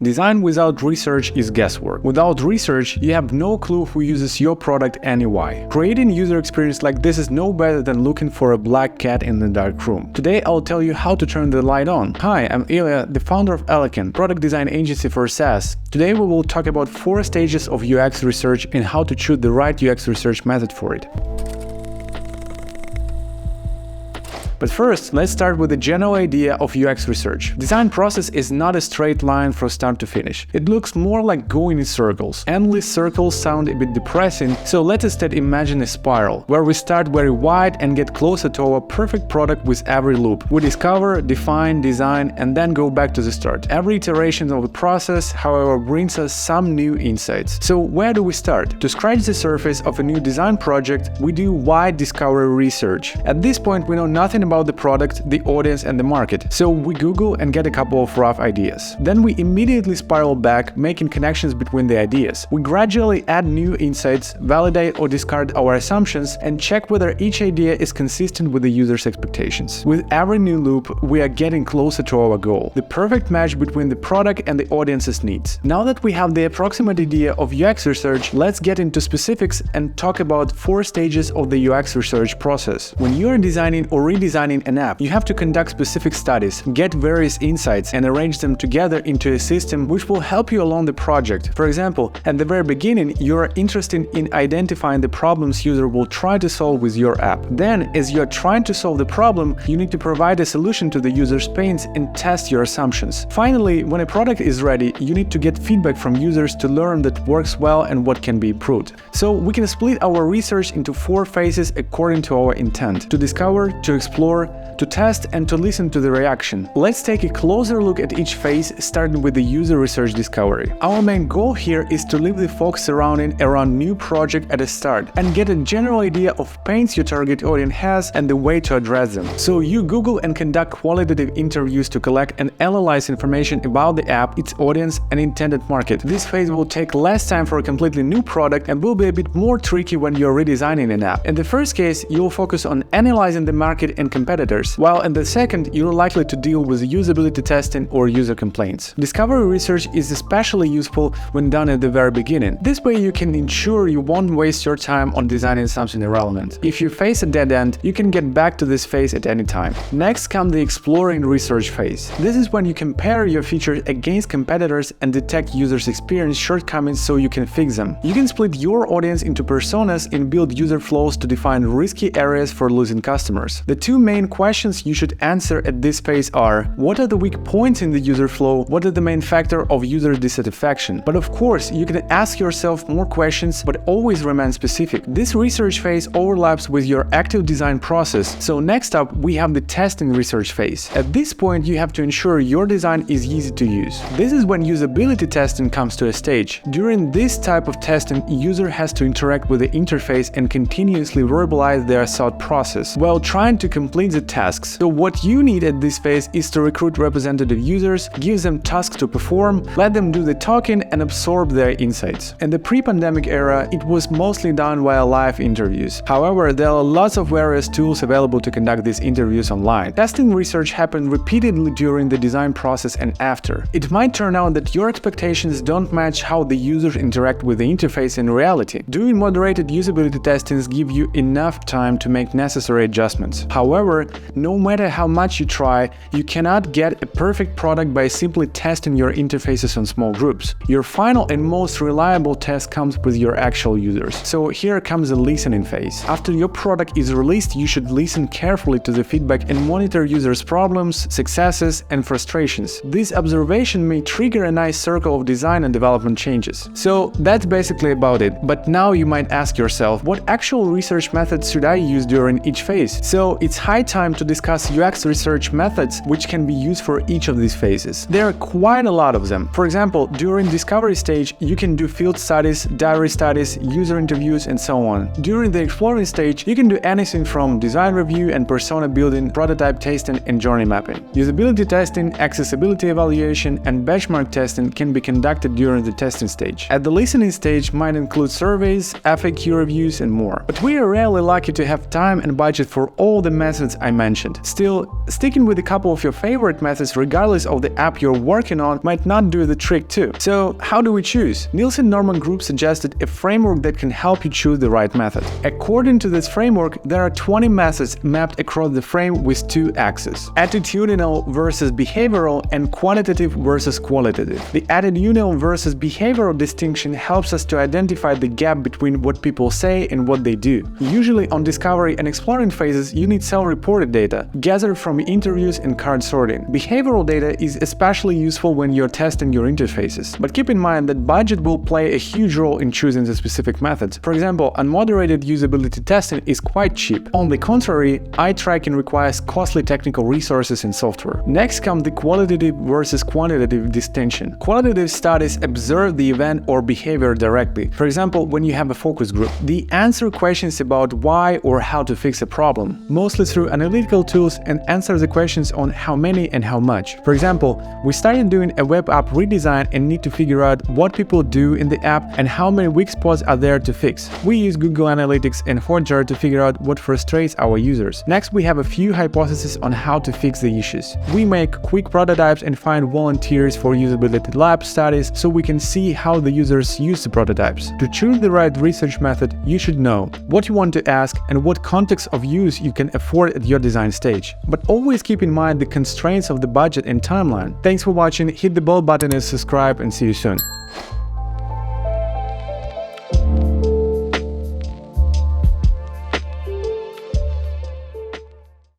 Design without research is guesswork. Without research, you have no clue who uses your product and why. Creating user experience like this is no better than looking for a black cat in the dark room. Today I'll tell you how to turn the light on. Hi, I'm Eleken, the founder of Eleken, product design agency for SaaS. Today we will talk about 4 stages of UX research and how to choose the right UX research method for it. But first, let's start with the general idea of UX research. Design process is not a straight line from start to finish. It looks more like going in circles. Endless circles sound a bit depressing, so let us instead imagine a spiral, where we start very wide and get closer to our perfect product with every loop. We discover, define, design, and then go back to the start. Every iteration of the process, however, brings us some new insights. So where do we start? To scratch the surface of a new design project, we do wide discovery research. At this point, we know nothing about the product, the audience, and the market, so we Google and get a couple of rough ideas. Then we immediately spiral back, making connections between the ideas. We gradually add new insights, validate or discard our assumptions, and check whether each idea is consistent with the user's expectations. With every new loop, we are getting closer to our goal, the perfect match between the product and the audience's needs. Now that we have the approximate idea of UX research, let's get into specifics and talk about 4 stages of the UX research process. When you are designing or redesigning an app, you have to conduct specific studies, get various insights, and arrange them together into a system which will help you along the project. For example, at the very beginning, you are interested in identifying the problems user will try to solve with your app. Then, as you are trying to solve the problem, you need to provide a solution to the user's pains and test your assumptions. Finally, when a product is ready, you need to get feedback from users to learn that works well and what can be improved. So we can split our research into 4 phases according to our intent: to discover, to explore, to test, and to listen to the reaction. Let's take a closer look at each phase, starting with the user research discovery. Our main goal here is to leave the focus surrounding around new project at the start and get a general idea of pains your target audience has and the way to address them. So you Google and conduct qualitative interviews to collect and analyze information about the app, its audience, and intended market. This phase will take less time for a completely new product and will be a bit more tricky when you're redesigning an app. In the first case, you'll focus on analyzing the market and competitors, while in the second, you're likely to deal with usability testing or user complaints. Discovery research is especially useful when done at the very beginning. This way you can ensure you won't waste your time on designing something irrelevant. If you face a dead end, you can get back to this phase at any time. Next comes the exploring research phase. This is when you compare your features against competitors and detect users' experience shortcomings so you can fix them. You can split your audience into personas and build user flows to define risky areas for losing customers. The 2 main questions you should answer at this phase are: what are the weak points in the user flow? What is the main factor of user dissatisfaction? But of course, you can ask yourself more questions, but always remain specific. This research phase overlaps with your active design process. So next up, we have the testing research phase. At this point, you have to ensure your design is easy to use. This is when usability testing comes to a stage. During this type of testing, user has to interact with the interface and continuously verbalize their thought process while trying to complete the tasks. So what you need at this phase is to recruit representative users, give them tasks to perform, let them do the talking, and absorb their insights. In the pre-pandemic era, it was mostly done via live interviews. However, there are lots of various tools available to conduct these interviews online. Testing research happened repeatedly during the design process and after. It might turn out that your expectations don't match how the users interact with the interface in reality. Doing moderated usability testings give you enough time to make necessary adjustments. However, no matter how much you try, you cannot get a perfect product by simply testing your interfaces on small groups. Your final and most reliable test comes with your actual users. So here comes the listening phase. After your product is released, you should listen carefully to the feedback and monitor users' problems, successes, and frustrations. This observation may trigger a nice circle of design and development changes. So that's basically about it. But now you might ask yourself, what actual research methods should I use during each phase? So it's high time to discuss UX research methods which can be used for each of these phases. There are quite a lot of them. For example, during discovery stage, you can do field studies, diary studies, user interviews, and so on. During the exploring stage, you can do anything from design review and persona building, prototype testing, and journey mapping. Usability testing, accessibility evaluation, and benchmark testing can be conducted during the testing stage. At the listening stage might include surveys, FAQ reviews, and more. But we are rarely lucky to have time and budget for all the methods I mentioned. mentioned. Still, sticking with a couple of your favorite methods regardless of the app you're working on might not do the trick too. So how do we choose? Nielsen Norman Group suggested a framework that can help you choose the right method. According to this framework, there are 20 methods mapped across the frame with two axes: attitudinal versus behavioral and quantitative versus qualitative. The attitudinal versus behavioral distinction helps us to identify the gap between what people say and what they do. Usually on discovery and exploring phases, you need self-reported data, gathered from interviews and card sorting. Behavioral data is especially useful when you're testing your interfaces. But keep in mind that budget will play a huge role in choosing the specific methods. For example, unmoderated usability testing is quite cheap. On the contrary, eye tracking requires costly technical resources and software. Next comes the qualitative versus quantitative distinction. Qualitative studies observe the event or behavior directly. For example, when you have a focus group, they answer questions about why or how to fix a problem, mostly through analytical tools, and answer the questions on how many and how much. For example, we started doing a web app redesign and need to figure out what people do in the app and how many weak spots are there to fix. We use Google Analytics and Hotjar to figure out what frustrates our users. Next, we have a few hypotheses on how to fix the issues. We make quick prototypes and find volunteers for usability lab studies so we can see how the users use the prototypes. To choose the right research method, you should know what you want to ask and what context of use you can afford at your design stage. But always keep in mind the constraints of the budget and timeline. Thanks for watching, hit the bell button and subscribe, and see you soon.